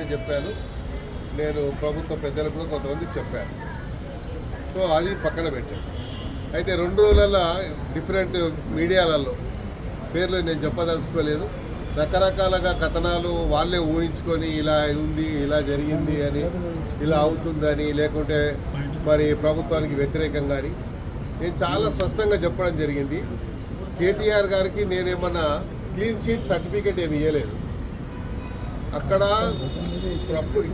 చెప్పాను. నేను ప్రభుత్వ పెద్దలకు కూడా కొంతమంది చెప్పాను. సో అది పక్కన పెట్టాను. అయితే 2 రోజులలో డిఫరెంట్ మీడియాలలో పేర్లు నేను చెప్పదలుచుకోలేదు. రకరకాలుగా కథనాలు వాళ్ళే ఊహించుకొని ఇలా ఉంది, ఇలా జరిగింది అని, ఇలా అవుతుందని, లేకుంటే మరి ప్రభుత్వానికి వ్యతిరేకంగా అని నేను చాలా స్పష్టంగా చెప్పడం జరిగింది. కేటీఆర్ గారికి నేనేమన్నా క్లీన్ చీట్ సర్టిఫికేట్ ఏమి ఇవ్వలేదు. అక్కడ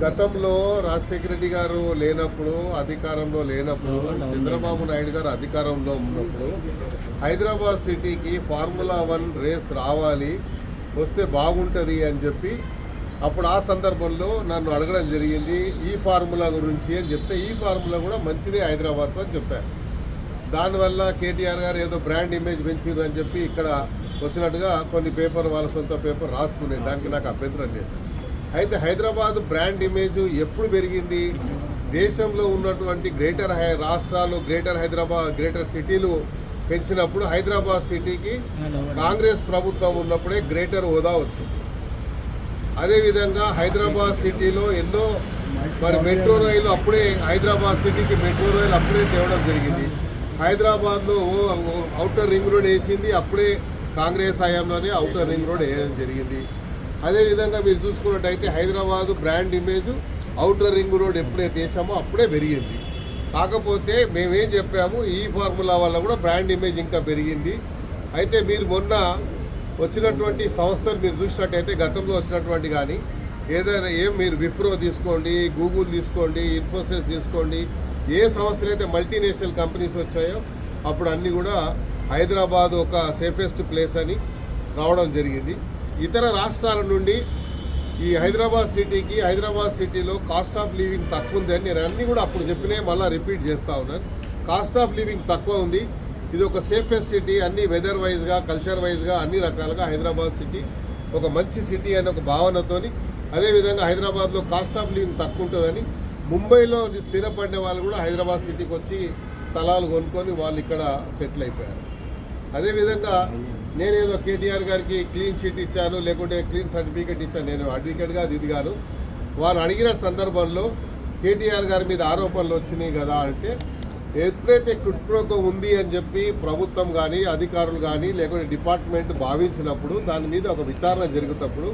గతంలో రాజశేఖర రెడ్డి గారు లేనప్పుడు, అధికారంలో లేనప్పుడు, చంద్రబాబు నాయుడు గారు అధికారంలో ఉన్నప్పుడు హైదరాబాద్ సిటీకి ఫార్ములా 1 రేస్ రావాలి, వస్తే బాగుంటుంది అని చెప్పి అప్పుడు ఆ సందర్భంలో నన్ను అడగడం జరిగింది. ఈ ఫార్ములా గురించి అని చెప్తే ఈ ఫార్ములా కూడా మంచిదే హైదరాబాద్లో అని చెప్పారు. దానివల్ల కేటీఆర్ గారు ఏదో బ్రాండ్ ఇమేజ్ పెంచారు అని చెప్పి ఇక్కడ వచ్చినట్టుగా కొన్ని పేపర్ వాళ్ళ సొంత పేపర్ రాసుకునేది. దానికి నాకు అభ్యంతరం లేదు. అయితే హైదరాబాద్ బ్రాండ్ ఇమేజ్ ఎప్పుడు పెరిగింది? దేశంలో ఉన్నటువంటి గ్రేటర్ రాష్ట్రాలు, గ్రేటర్ హైదరాబాద్, గ్రేటర్ సిటీలు పెంచినప్పుడు హైదరాబాద్ సిటీకి కాంగ్రెస్ ప్రభుత్వం ఉన్నప్పుడే గ్రేటర్ హోదా వచ్చింది. అదేవిధంగా హైదరాబాద్ సిటీలో ఎన్నో మరి మెట్రో రైలు అప్పుడే హైదరాబాద్ సిటీకి మెట్రో రైలు అప్పుడే తేవడం జరిగింది. హైదరాబాద్లో ఔటర్ రింగ్ రోడ్ వేసింది అప్పుడే కాంగ్రెస్ హయాంలోనే ఔటర్ రింగ్ రోడ్ వేయడం జరిగింది. అదేవిధంగా మీరు చూసుకున్నట్టయితే Hyderabad brand image outer ring road ఎప్పుడైతే వేసామో అప్పుడే పెరిగింది. కాకపోతే మేమేం చెప్పాము, ఈ ఫార్ములా వల్ల కూడా బ్రాండ్ ఇమేజ్ ఇంకా పెరిగింది. అయితే మీరు మొన్న వచ్చినటువంటి సంస్థలు మీరు చూసినట్టయితే గతంలో వచ్చినటువంటి కానీ ఏదైనా మీరు విప్రో తీసుకోండి, గూగుల్ తీసుకోండి, ఇన్ఫోసిస్ తీసుకోండి, ఏ సంస్థలు అయితే మల్టీనేషనల్ కంపెనీస్ వచ్చాయో అప్పుడు అన్నీ కూడా హైదరాబాద్ ఒక సేఫెస్ట్ ప్లేస్ అని రావడం జరిగింది. ఇతర రాష్ట్రాల నుండి ఈ హైదరాబాద్ సిటీలో కాస్ట్ ఆఫ్ లివింగ్ తక్కువ ఉంది అని నేను అన్నీ కూడా అప్పుడు చెప్పినే మళ్ళీ రిపీట్ చేస్తూ ఉన్నాను. కాస్ట్ ఆఫ్ లివింగ్ తక్కువ ఉంది, ఇది ఒక సేఫెస్ట్ సిటీ, అన్ని వెదర్ వైజ్గా, కల్చర్ వైజ్గా అన్ని రకాలుగా హైదరాబాద్ సిటీ ఒక మంచి సిటీ అనే ఒక భావనతోని, అదేవిధంగా హైదరాబాద్లో కాస్ట్ ఆఫ్ లివింగ్ తక్కువ ఉంటుందని ముంబైలో స్థిరపడిన వాళ్ళు కూడా హైదరాబాద్ సిటీకి వచ్చి స్థలాలు కొనుక్కొని వాళ్ళు ఇక్కడ సెటిల్ అయిపోయారు. అదేవిధంగా నేనేదో కేటీఆర్ గారికి క్లీన్ చిట్ ఇచ్చాను, లేకుంటే క్లీన్ సర్టిఫికేట్ ఇచ్చాను, నేను అడ్వకేట్గా అది ఇది గాను. వారు అడిగిన సందర్భంలో కేటీఆర్ గారి మీద ఆరోపణలు వచ్చినాయి కదా అంటే, ఎప్పుడైతే కుట్ప్రోకో ఉంది అని చెప్పి ప్రభుత్వం కానీ, అధికారులు కానీ, లేకుంటే డిపార్ట్మెంట్ భావించినప్పుడు దాని మీద ఒక విచారణ జరుగుతున్నప్పుడు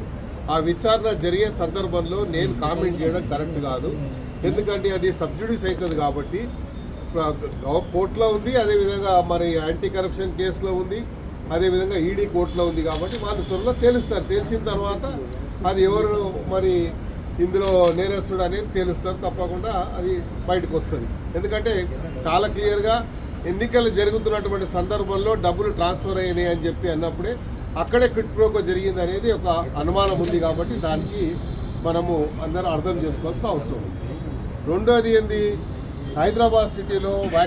ఆ విచారణ జరిగే సందర్భంలో నేను కామెంట్ చేయడం కరెక్ట్ కాదు. ఎందుకంటే అది సబ్సిడీస్ అవుతుంది కాబట్టి కోర్టులో ఉంది, అదేవిధంగా మరి యాంటీ కరప్షన్ కేసులో ఉంది, అదేవిధంగా ఈడీ కోర్టులో ఉంది. కాబట్టి వాళ్ళు త్వరలో తెలుస్తారు. తెలిసిన తర్వాత అది ఎవరు మరి ఇందులో నేరస్తుడు అనేది తెలుస్తారు. తప్పకుండా అది బయటకు వస్తుంది. ఎందుకంటే చాలా క్లియర్గా ఎన్నికలు జరుగుతున్నటువంటి సందర్భంలో డబ్బులు ట్రాన్స్ఫర్ అయినాయి అని చెప్పి అన్నప్పుడే అక్కడే క్విట్ ప్రోకో జరిగింది అనేది ఒక అనుమానం ఉంది. కాబట్టి దానికి మనము అందరూ అర్థం చేసుకోవాల్సిన అవసరం ఉంది. రెండోది ఏంది, హైదరాబాద్ సిటీలో